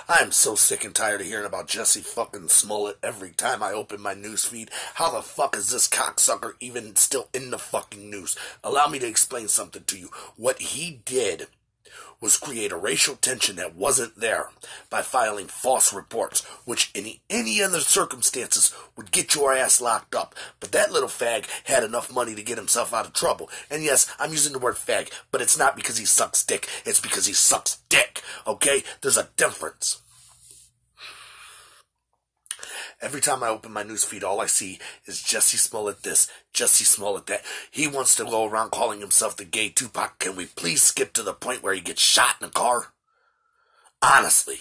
I am so sick and tired of hearing about Jesse fucking Smollett every time I open my newsfeed. How the fuck is this cocksucker even still in the fucking news? Allow me to explain something to you. What he did was create a racial tension that wasn't there by filing false reports, which in any other circumstances would get your ass locked up. But that little fag had enough money to get himself out of trouble. And yes, I'm using the word fag, but it's not because he sucks dick. It's because he sucks dick, okay? There's a difference. Every time I open my newsfeed, all I see is Jesse Smollett this, Jesse Smollett that. He wants to go around calling himself the gay Tupac. Can we please skip to the point where he gets shot in a car? Honestly.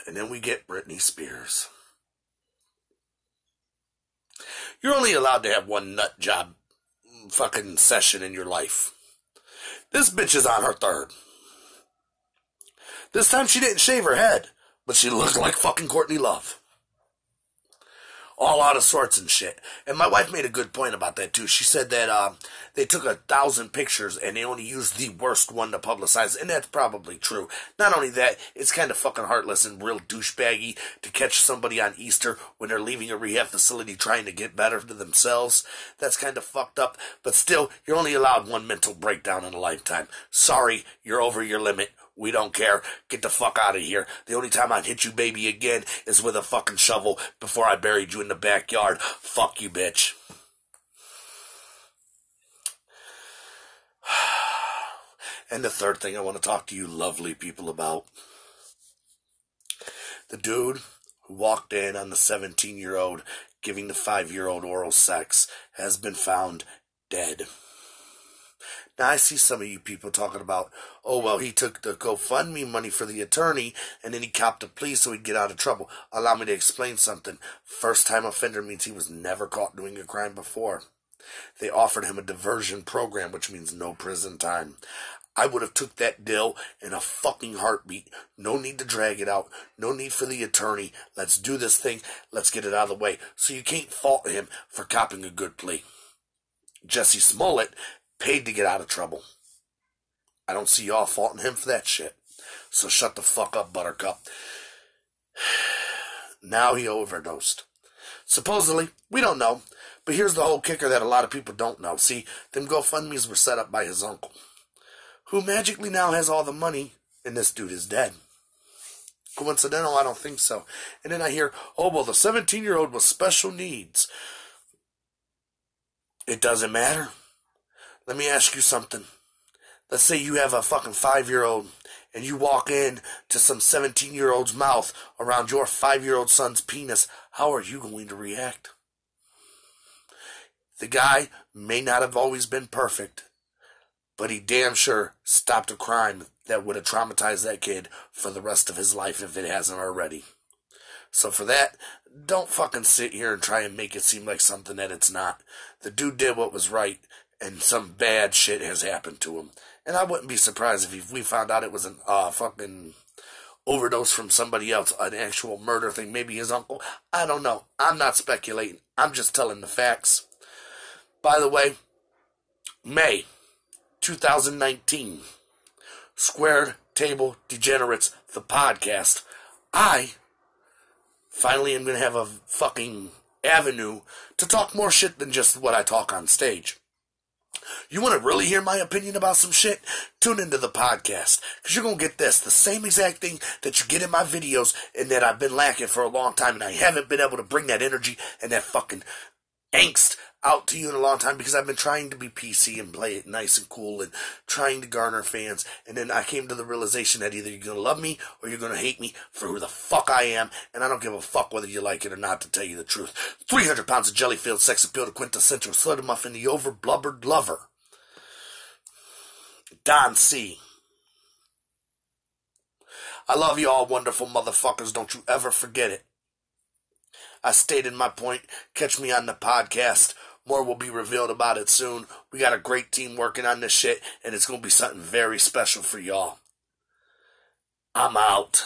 And then we get Britney Spears. You're only allowed to have one nut job fucking session in your life. This bitch is on her third. This time she didn't shave her head, but she looked like fucking Courtney Love. All out of sorts and shit. And my wife made a good point about that too. She said that they took 1,000 pictures and they only used the worst one to publicize. And that's probably true. Not only that, it's kind of fucking heartless and real douchebaggy to catch somebody on Easter when they're leaving a rehab facility trying to get better to themselves. That's kind of fucked up. But still, you're only allowed one mental breakdown in a lifetime. Sorry, you're over your limit. We don't care. Get the fuck out of here. The only time I'd hit you, baby, again is with a fucking shovel before I buried you in the backyard. Fuck you, bitch. And the third thing I want to talk to you lovely people about. The dude who walked in on the 17-year-old giving the 5-year-old oral sex has been found dead. Now, I see some of you people talking about, oh, well, he took the GoFundMe money for the attorney, and then he copped a plea so he'd get out of trouble. Allow me to explain something. First-time offender means he was never caught doing a crime before. They offered him a diversion program, which means no prison time. I would have took that deal in a fucking heartbeat. No need to drag it out. No need for the attorney. Let's do this thing. Let's get it out of the way. So you can't fault him for copping a good plea. Jesse Smollett paid to get out of trouble. I don't see y'all faulting him for that shit. So shut the fuck up, Buttercup. Now he overdosed. Supposedly, we don't know. But here's the whole kicker that a lot of people don't know. See, them GoFundMes were set up by his uncle, who magically now has all the money, and this dude is dead. Coincidental? I don't think so. And then I hear, oh, well, the 17-year-old with special needs. It doesn't matter. Let me ask you something. Let's say you have a fucking 5-year-old and you walk in to some 17-year-old's mouth around your 5-year-old son's penis. How are you going to react? The guy may not have always been perfect, but he damn sure stopped a crime that would have traumatized that kid for the rest of his life if it hasn't already. So for that, don't fucking sit here and try and make it seem like something that it's not. The dude did what was right, and some bad shit has happened to him. And I wouldn't be surprised if we found out it was a fucking overdose from somebody else, an actual murder thing, maybe his uncle. I don't know. I'm not speculating. I'm just telling the facts. By the way, May 2019, Squared Table Degenerates, the podcast. I finally am going to have a fucking avenue to talk more shit than just what I talk on stage. You want to really hear my opinion about some shit? Tune into the podcast, because you're going to get this, the same exact thing that you get in my videos and that I've been lacking for a long time, and I haven't been able to bring that energy and that fucking angst out to you in a long time because I've been trying to be PC and play it nice and cool and trying to garner fans. And then I came to the realization that either you're going to love me or you're going to hate me for who the fuck I am. And I don't give a fuck whether you like it or not, to tell you the truth. 300 pounds of jelly-filled sex appeal to quintessential soda muffin, the over-blubbered lover. Don C. I love you all, wonderful motherfuckers. Don't you ever forget it. I stated my point. Catch me on the podcast. More will be revealed about it soon. We got a great team working on this shit, and it's going to be something very special for y'all. I'm out.